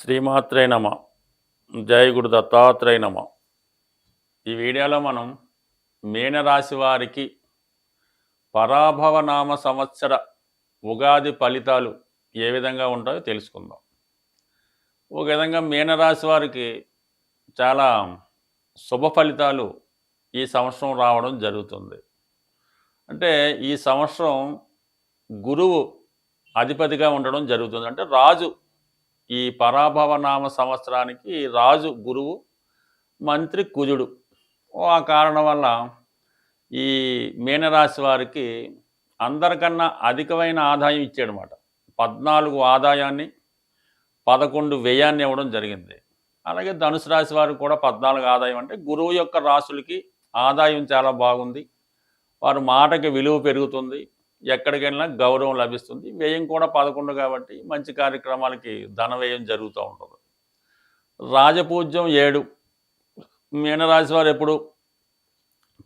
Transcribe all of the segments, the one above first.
శ్రీమాత్రే నమ. జై గురు దత్తాత్రేయ నమ. ఈ వీడియోలో మనం మీనరాశి వారికి పరాభవనామ సంవత్సర ఉగాది ఫలితాలు ఏ విధంగా ఉంటాయో తెలుసుకుందాం. ఒక విధంగా మీనరాశి వారికి చాలా శుభ ఫలితాలు ఈ సంవత్సరం రావడం జరుగుతుంది. అంటే ఈ సంవత్సరం గురువు అధిపతిగా ఉండడం జరుగుతుంది. అంటే రాజు, ఈ పరాభవనామ సంవత్సరానికి రాజు గురువు, మంత్రి కుజుడు. ఆ కారణం వల్ల ఈ మీనరాశి వారికి అందరికన్నా అధికమైన ఆదాయం ఇచ్చాడనమాట. 14 ఆదాయాన్ని 11 వ్యయాన్ని ఇవ్వడం జరిగింది. అలాగే ధనుసు రాశి వారికి కూడా 14 ఆదాయం. అంటే గురువు యొక్క రాశులకి ఆదాయం చాలా బాగుంది. వారి మాటకి విలువ పెరుగుతుంది, ఎక్కడికైనా గౌరవం లభిస్తుంది. వ్యయం కూడా 11 కాబట్టి మంచి కార్యక్రమాలకి ధన వ్యయం జరుగుతూ ఉంటుంది. రాజపూజ్యం 7. మీనరాశి వారు ఎప్పుడు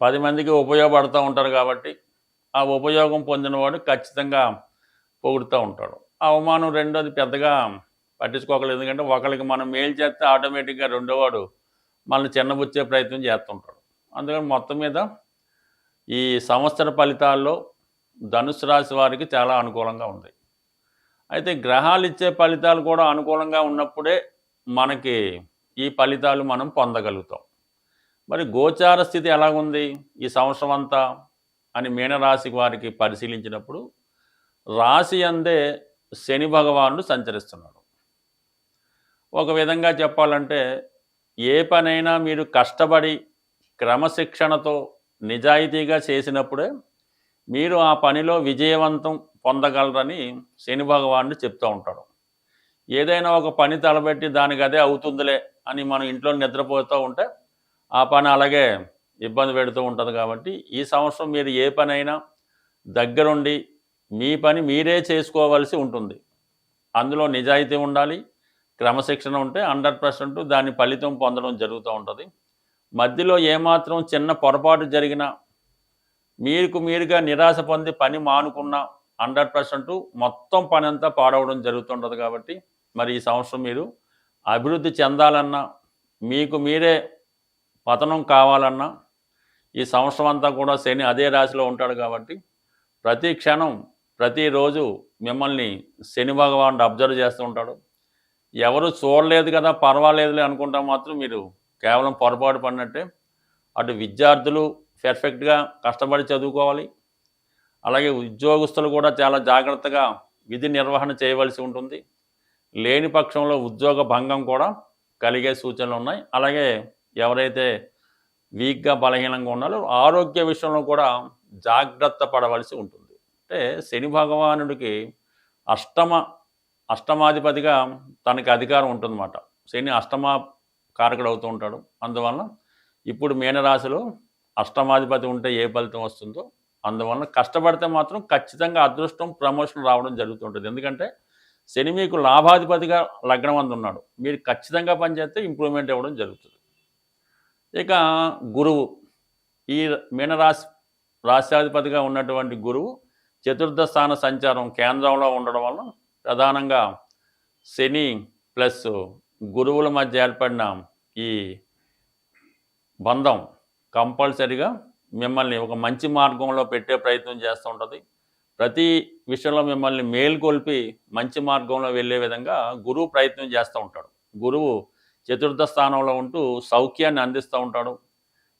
10 మందికి ఉపయోగపడుతూ ఉంటారు కాబట్టి ఆ ఉపయోగం పొందినవాడు ఖచ్చితంగా పొగుడుతూ ఉంటాడు. అవమానం రెండోది పెద్దగా పట్టించుకోకలేదు. ఎందుకంటే ఒకరికి మనం మేలు చేస్తే ఆటోమేటిక్గా రెండోవాడు మనల్ని చిన్నబుచ్చే ప్రయత్నం చేస్తుంటాడు. అందుకని మొత్తం మీద ఈ సంవత్సర ఫలితాల్లో ధనుసు రాశి వారికి చాలా అనుకూలంగా ఉంది. అయితే గ్రహాలు ఇచ్చే ఫలితాలు కూడా అనుకూలంగా ఉన్నప్పుడే మనకి ఈ ఫలితాలు మనం పొందగలుగుతాం. మరి గోచార స్థితి ఎలాగుంది ఈ సంవత్సరం అంతా అని మీనరాశి వారికి పరిశీలించినప్పుడు రాశి అందే శని భగవానుడు సంచరిస్తున్నాడు. ఒక విధంగా చెప్పాలంటే ఏ పనైనా మీరు కష్టపడి క్రమశిక్షణతో నిజాయితీగా చేసినప్పుడే మీరు ఆ పనిలో విజయవంతం పొందగలరని శని భగవానుడు చెప్తూ ఉంటాడు. ఏదైనా ఒక పని తలబెట్టి దానికి అదే అవుతుందిలే అని మనం ఇంట్లో నిద్రపోతూ ఉంటే ఆ పని అలాగే ఇబ్బంది పెడుతూ ఉంటుంది. కాబట్టి ఈ సంవత్సరం మీరు ఏ పనైనా దగ్గరుండి మీ పని మీరే చేసుకోవాల్సి ఉంటుంది. అందులో నిజాయితీ ఉండాలి, క్రమశిక్షణ ఉంటే 100% దాని ఫలితం పొందడం జరుగుతూ ఉంటుంది. మధ్యలో ఏమాత్రం చిన్న పొరపాటు జరిగినా మీరుగా నిరాశ పొంది పని మానుకున్న 100% మొత్తం పని అంతా పాడవడం జరుగుతుంటుంది. కాబట్టి మరి ఈ సంవత్సరం మీరు అభివృద్ధి చెందాలన్నా, మీకు మీరే పతనం కావాలన్నా ఈ సంవత్సరం అంతా కూడా శని అదే రాశిలో ఉంటాడు. కాబట్టి ప్రతి క్షణం ప్రతిరోజు మిమ్మల్ని శని భగవానుడు అబ్జర్వ్ చేస్తూ ఉంటాడు. ఎవరు చూడలేదు కదా పర్వాలేదులే అనుకుంటా మాత్రం మీరు కేవలం పొరపాటు పడినట్టే. అటు విద్యార్థులు పర్ఫెక్ట్గా కష్టపడి చదువుకోవాలి, అలాగే ఉద్యోగస్తులు కూడా చాలా జాగ్రత్తగా విధి నిర్వహణ చేయవలసి ఉంటుంది. లేని పక్షంలో ఉద్యోగ భంగం కూడా కలిగే సూచనలు ఉన్నాయి. అలాగే ఎవరైతే వీక్గా బలహీనంగా ఉన్నారో ఆరోగ్య విషయంలో కూడా జాగ్రత్త పడవలసి ఉంటుంది. అంటే శని భగవానుడికి అష్టమాధిపతిగా తనకి అధికారం ఉంటుందన్నమాట. శని అష్టమ కారకుడు అవుతూ ఉంటాడు. అందువలన ఇప్పుడు మీనరాశిలో అష్టమాధిపతి ఉంటే ఏ ఫలితం వస్తుందో అందువలన కష్టపడితే మాత్రం ఖచ్చితంగా అదృష్టం, ప్రమోషన్ రావడం జరుగుతుంటుంది. ఎందుకంటే శని మీకు లాభాధిపతిగా లగ్నం అందు ఉన్నాడు. మీరు ఖచ్చితంగా పనిచేస్తే ఇంప్రూవ్మెంట్ ఇవ్వడం జరుగుతుంది. ఇక గురువు, ఈ రాశ్యాధిపతిగా ఉన్నటువంటి గురువు చతుర్థ స్థాన సంచారం కేంద్రంలో ఉండడం వలన ప్రధానంగా శని ప్లస్ గురువుల మధ్య ఏర్పడిన ఈ బంధం కంపల్సరిగా మిమ్మల్ని ఒక మంచి మార్గంలో పెట్టే ప్రయత్నం చేస్తూ ఉంటుంది. ప్రతి విషయంలో మిమ్మల్ని మేల్కొల్పి మంచి మార్గంలో వెళ్ళే విధంగా గురువు ప్రయత్నం చేస్తూ ఉంటాడు. గురువు చతుర్థ స్థానంలో ఉంటూ సౌఖ్యాన్ని అందిస్తూ ఉంటాడు.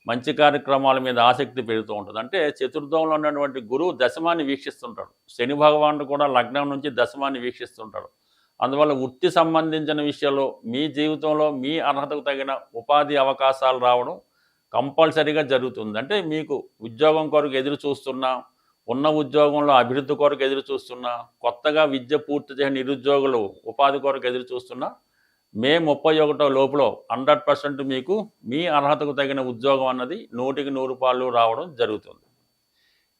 మంచి కార్యక్రమాల మీద ఆసక్తి పెరుగుతూ ఉంటుంది. అంటే చతుర్థంలో ఉన్నటువంటి గురువు దశమాన్ని వీక్షిస్తుంటాడు. శని భగవానుడు కూడా లగ్నం నుంచి దశమాన్ని వీక్షిస్తుంటాడు. అందువల్ల వృత్తి సంబంధించిన విషయాల్లో మీ జీవితంలో మీ అర్హతకు తగిన ఉపాధి అవకాశాలు రావడం కంపల్సరీగా జరుగుతుంది. అంటే మీకు ఉద్యోగం కొరకు ఎదురు చూస్తున్నా, ఉన్న ఉద్యోగంలో అభివృద్ధి కొరకు ఎదురు చూస్తున్నా, కొత్తగా విద్య పూర్తి చేయని నిరుద్యోగులు ఉపాధి కొరకు ఎదురు చూస్తున్నా, మే 31 లోపల 100% మీకు మీ అర్హతకు తగిన ఉద్యోగం అన్నది 100కి 100 రావడం జరుగుతుంది.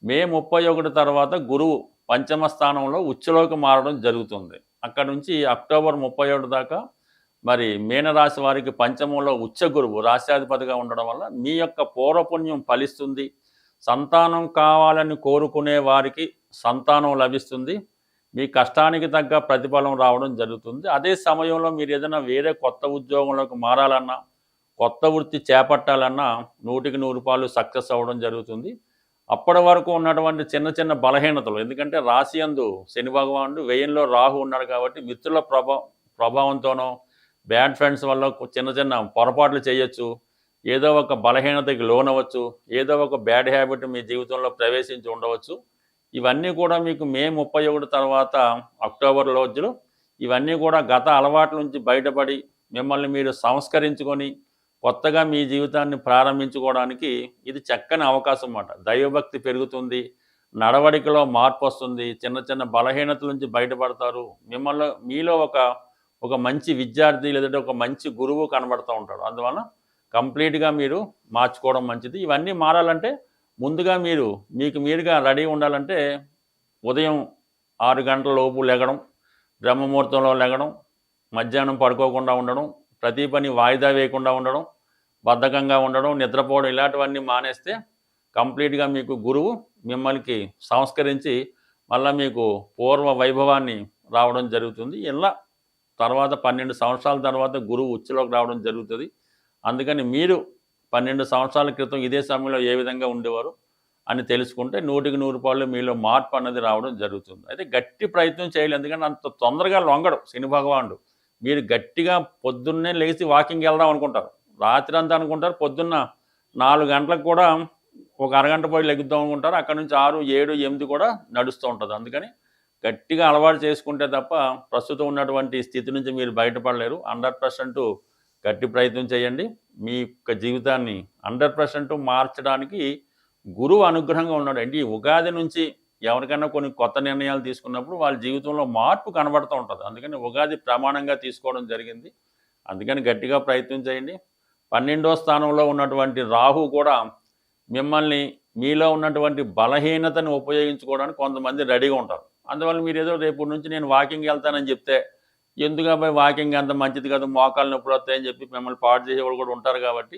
మే 31 తర్వాత గురువు పంచమ స్థానంలో ఉచ్చలోకి మారడం జరుగుతుంది. అక్కడ నుంచి అక్టోబర్ 31 దాకా మరి మీనరాశి వారికి పంచమంలో ఉచ్చ గురువు రాశ్యాధిపతిగా ఉండడం వల్ల మీ యొక్క పూర్వపుణ్యం ఫలిస్తుంది. సంతానం కావాలని కోరుకునే వారికి సంతానం లభిస్తుంది. మీ కష్టానికి తగ్గ ప్రతిఫలం రావడం జరుగుతుంది. అదే సమయంలో మీరు ఏదైనా వేరే కొత్త ఉద్యోగంలోకి మారాలన్నా, కొత్త వృత్తి చేపట్టాలన్నా 100% సక్సెస్ అవ్వడం జరుగుతుంది. అప్పటి వరకు ఉన్నటువంటి చిన్న చిన్న బలహీనతలు, ఎందుకంటే రాశి యందు శని భగవానుడు, వ్యయంలో రాహు ఉన్నాడు కాబట్టి మిత్రుల ప్రభావంతోనో, బ్యాడ్ ఫ్రెండ్స్ వల్ల చిన్న చిన్న పొరపాట్లు చేయొచ్చు, ఏదో ఒక బలహీనతకి లోనవచ్చు, ఏదో ఒక బ్యాడ్ హ్యాబిట్ మీ జీవితంలో ప్రవేశించి ఉండవచ్చు. ఇవన్నీ కూడా మీకు మే 31 తర్వాత అక్టోబర్ రోజులు ఇవన్నీ కూడా గత అలవాట్ల నుంచి బయటపడి మిమ్మల్ని మీరు సంస్కరించుకొని కొత్తగా మీ జీవితాన్ని ప్రారంభించుకోవడానికి ఇది చక్కని అవకాశం అన్నమాట. దైవభక్తి పెరుగుతుంది, నడవడికలో మార్పు వస్తుంది, చిన్న చిన్న బలహీనతల నుంచి బయటపడతారు. మీలో ఒక మంచి విద్యార్థి లేదంటే ఒక మంచి గురువు కనబడుతూ ఉంటాడు. అందువల్ల కంప్లీట్గా మీరు మార్చుకోవడం మంచిది. ఇవన్నీ మారాలంటే ముందుగా మీకు మీరుగా రెడీ ఉండాలంటే ఉదయం 6 గంటల లోపు లెగడం, బ్రహ్మముహూర్తంలో లెగడం, మధ్యాహ్నం పడుకోకుండా ఉండడం, ప్రతి పని వాయిదా వేయకుండా ఉండడం, బద్ధకంగా ఉండడం, నిద్రపోవడం, ఇలాంటివన్నీ మానేస్తే కంప్లీట్గా మీకు గురువు మిమ్మల్ని సంస్కరించి మళ్ళీ మీకు పూర్వ వైభవాన్ని రావడం జరుగుతుంది. ఇలా తర్వాత 12 సంవత్సరాల తర్వాత గురువు ఉచ్చులోకి రావడం జరుగుతుంది. అందుకని మీరు 12 సంవత్సరాల క్రితం ఇదే సమయంలో ఏ విధంగా ఉండేవారు అని తెలుసుకుంటే 100% మీలో మార్పు అన్నది రావడం జరుగుతుంది. అయితే గట్టి ప్రయత్నం చేయాలి, ఎందుకంటే అంత తొందరగా లొంగడు శని భగవానుడు. మీరు గట్టిగా పొద్దున్నే లేచి వాకింగ్కి వెళ్దాం అనుకుంటారు, రాత్రి అంతా అనుకుంటారు, పొద్దున్న 4 గంటలకు కూడా ఒక అరగంట పోయి లెగుద్దాం అనుకుంటారు, అక్కడ నుంచి 6, 7, 8 కూడా నడుస్తూ ఉంటుంది. అందుకని గట్టిగా అలవాటు చేసుకుంటే తప్ప ప్రస్తుతం ఉన్నటువంటి స్థితి నుంచి మీరు బయటపడలేరు. 100% గట్టి ప్రయత్నం చేయండి. మీ యొక్క జీవితాన్ని 100% మార్చడానికి గురువు అనుగ్రహంగా ఉన్నాడు. అంటే ఈ ఉగాది నుంచి ఎవరికైనా కొన్ని కొత్త నిర్ణయాలు తీసుకున్నప్పుడు వాళ్ళ జీవితంలో మార్పు కనబడుతూ ఉంటుంది. అందుకని ఉగాది ప్రమాణంగా తీసుకోవడం జరిగింది. అందుకని గట్టిగా ప్రయత్నం చేయండి. 12వ స్థానంలో ఉన్నటువంటి రాహు కూడా మిమ్మల్ని మీలో ఉన్నటువంటి బలహీనతను ఉపయోగించుకోవడానికి కొంతమంది రెడీగా ఉంటారు. అందువల్ల మీరు ఏదో రేపు నుంచి నేను వాకింగ్ వెళ్తానని చెప్తే, ఎందుకు అబ్బాయి వాకింగ్ అంత మంచిది కాదు, మోకాలు నొప్పులు వస్తాయని చెప్పి మిమ్మల్ని పాడు చేసేవాళ్ళు కూడా ఉంటారు. కాబట్టి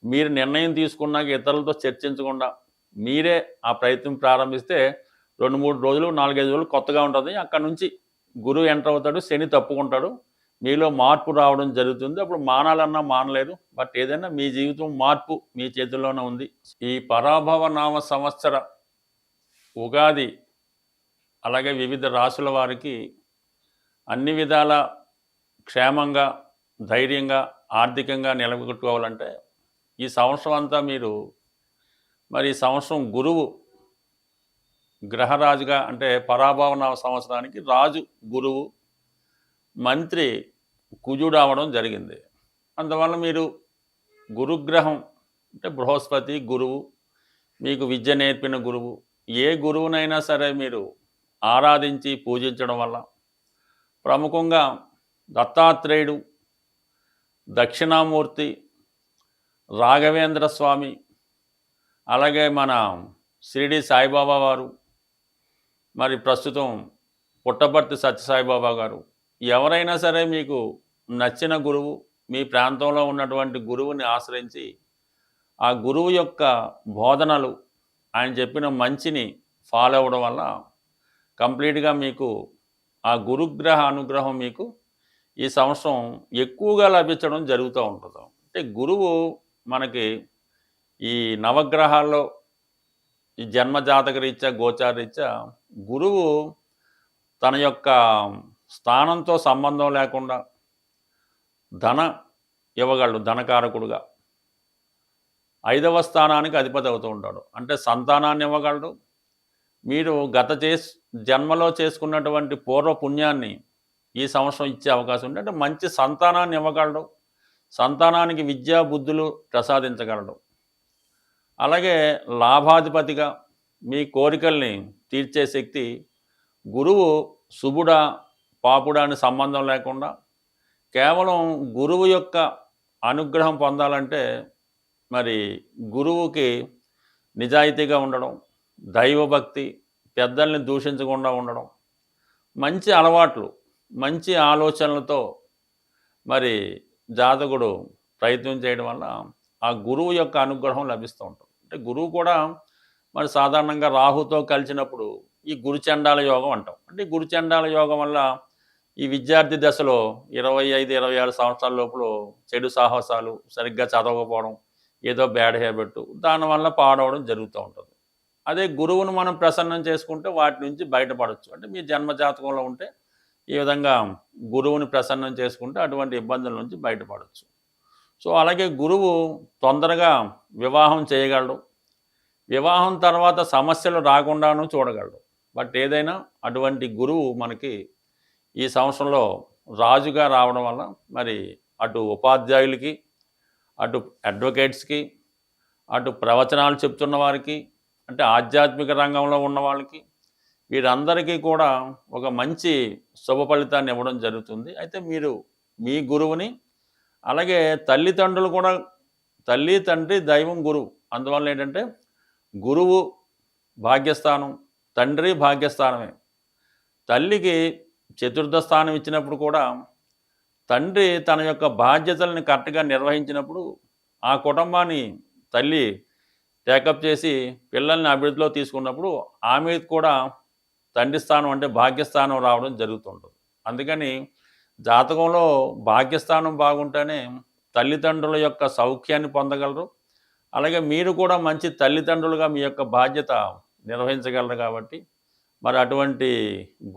మీరు నిర్ణయం తీసుకున్నాక ఇతరులతో చర్చించకుండా మీరే ఆ ప్రయత్నం ప్రారంభిస్తే 2-3 రోజులు 4-5 రోజులు కొత్తగా ఉంటుంది. అక్కడ నుంచి గురువు ఎంటర్ అవుతాడు, శని తప్పుకుంటాడు, మీలో మార్పు రావడం జరుగుతుంది. అప్పుడు మానాలన్నా మానలేరు. బట్ ఏదైనా మీ జీవితం మార్పు మీ చేతుల్లోనే ఉంది. ఈ పరాభవ నామ సంవత్సర ఉగాది అలాగే వివిధ రాశుల వారికి అన్ని విధాల క్షేమంగా, ధైర్యంగా, ఆర్థికంగా నిలబెట్టుకోవాలంటే ఈ సంవత్సరం అంతా మరి ఈ సంవత్సరం గురువు గ్రహరాజుగా, అంటే పరాభవ సంవత్సరానికి రాజు గురువు, మంత్రి కుజుడు అవడం జరిగింది. అందువల్ల మీరు గురుగ్రహం అంటే బృహస్పతి గురువు, మీకు విద్య నేర్పిన గురువు, ఏ గురువునైనా సరే మీరు ఆరాధించి పూజించడం వల్ల, ప్రముఖంగా దత్తాత్రేయుడు, దక్షిణామూర్తి, రాఘవేంద్ర స్వామి, అలాగే మన షిరిడి సాయిబాబా వారు, మరి ప్రస్తుతం పుట్టపర్తి సత్యసాయిబాబా గారు, ఎవరైనా సరే మీకు నచ్చిన గురువు, మీ ప్రాంతంలో ఉన్నటువంటి గురువుని ఆశ్రయించి ఆ గురువు యొక్క బోధనలు, ఆయన చెప్పిన మంచిని ఫాలో అవ్వడం వల్ల కంప్లీట్గా మీకు ఆ గురుగ్రహ అనుగ్రహం మీకు ఈ సంవత్సరం ఎక్కువగా లభించడం జరుగుతూ ఉంటుంది. అంటే గురువు మనకి ఈ నవగ్రహాల్లో ఈ జన్మజాతక రీత్యా, గోచార రీత్యా గురువు తన యొక్క స్థానంతో సంబంధం లేకుండా ధన ఇవ్వగలడు. ధనకారకుడుగా 5వ స్థానానికి అధిపతి అవుతూ ఉంటాడు. అంటే సంతానాన్ని ఇవ్వగలడు. మీరు జన్మలో చేసుకున్నటువంటి పూర్వ పుణ్యాన్ని ఈ సంవత్సరం ఇచ్చే అవకాశం ఉంది. అంటే మంచి సంతానాన్ని ఇవ్వగలడు. సంతానానికి విద్యా బుద్ధులు ప్రసాదించగలడు. అలాగే లాభాధిపతిగా మీ కోరికల్ని తీర్చే శక్తి గురువు. శుభుడా పాపుడా అని సంబంధం లేకుండా కేవలం గురువు యొక్క అనుగ్రహం పొందాలంటే మరి గురువుకి నిజాయితీగా ఉండడం, దైవభక్తి, పెద్దల్ని దూషించకుండా ఉండడం, మంచి అలవాట్లు, మంచి ఆలోచనలతో మరి జాతకుడు ప్రయత్నం చేయడం వల్ల ఆ గురువు యొక్క అనుగ్రహం లభిస్తూ ఉంటుంది. అంటే గురువు కూడా మరి సాధారణంగా రాహుతో కలిసినప్పుడు ఈ గురుచండాల యోగం అంటాం. అంటే ఈ గురుచండాల యోగం వల్ల ఈ విద్యార్థి దశలో 25, 26 సంవత్సరాల లోపల చెడు సాహసాలు, సరిగ్గా చదవకపోవడం, ఏదో బ్యాడ్ హ్యాబిట్, దానివల్ల పాడవడం జరుగుతూ ఉంటుంది. అదే గురువును మనం ప్రసన్నం చేసుకుంటే వాటి నుంచి బయటపడవచ్చు. అంటే మీ జన్మ జాతకంలో ఉంటే ఈ విధంగా గురువుని ప్రసన్నం చేసుకుంటే అటువంటి ఇబ్బందుల నుంచి బయటపడవచ్చు. సో అలాగే గురువు తొందరగా వివాహం చేయగలడు. వివాహం తర్వాత సమస్యలు రాకుండాను చూడగలడు. బట్ ఏదైనా అటువంటి గురువు మనకి ఈ సంవత్సరంలో రాజుగా రావడం వల్ల మరి అటు ఉపాధ్యాయులకి, అటు అడ్వకేట్స్కి, అటు ప్రవచనాలు చెప్తున్న వారికి, అంటే ఆధ్యాత్మిక రంగంలో ఉన్న వాళ్ళకి, వీరందరికీ కూడా ఒక మంచి శుభ ఫలితాన్ని ఇవ్వడం జరుగుతుంది. అయితే మీరు మీ గురువుని, అలాగే తల్లిదండ్రులు కూడా, తల్లి తండ్రి దైవం గురువు, అందువల్ల ఏంటంటే గురువు భాగ్యస్థానం, తండ్రి భాగ్యస్థానమే. తల్లికి చతుర్థ స్థానం ఇచ్చినప్పుడు కూడా తండ్రి తన యొక్క బాధ్యతలను కరెక్ట్గా నిర్వహించినప్పుడు ఆ కుటుంబాన్ని తల్లి టేకప్ చేసి పిల్లల్ని అభివృద్ధిలో తీసుకున్నప్పుడు ఆమె కూడా తండ్రి స్థానం అంటే భాగ్యస్థానం రావడం జరుగుతుంటుంది. అందుకని జాతకంలో భాగ్యస్థానం బాగుంటేనే తల్లిదండ్రుల యొక్క సౌఖ్యాన్ని పొందగలరు. అలాగే మీరు కూడా మంచి తల్లిదండ్రులుగా మీ యొక్క బాధ్యత నిర్వహించగలరు. కాబట్టి మరి అటువంటి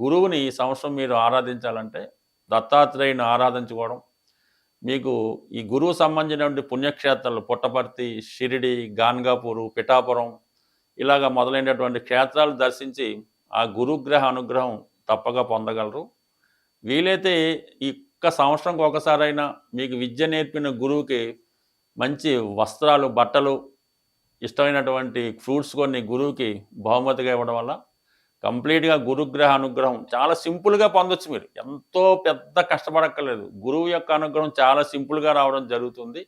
గురువుని ఈ సంవత్సరం మీరు ఆరాధించాలంటే దత్తాత్రేయుని ఆరాధించుకోవడం, మీకు ఈ గురువు సంబంధించినటువంటి పుణ్యక్షేత్రాలు పుట్టపర్తి, షిరిడి, గాన్గాపూరు, పిఠాపురం ఇలాగ మొదలైనటువంటి క్షేత్రాలు దర్శించి ఆ గురుగ్రహ అనుగ్రహం తప్పగా పొందగలరు. వీలైతే ఈ ఒక్క సంవత్సరంకి ఒకసారైనా మీకు విద్య నేర్పిన గురువుకి మంచి వస్త్రాలు, బట్టలు, ఇష్టమైనటువంటి ఫ్రూట్స్ కొన్ని గురువుకి బహుమతిగా ఇవ్వడం వల్ల కంప్లీట్గా గురుగ్రహ అనుగ్రహం చాలా సింపుల్గా పొందొచ్చు. మీరు ఎంతో పెద్ద కష్టపడక్కర్లేదు. గురువు యొక్క అనుగ్రహం చాలా సింపుల్గా రావడం జరుగుతుంది.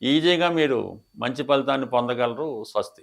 ఈజీగా మీరు మంచి ఫలితాన్ని పొందగలరు. స్వస్తి.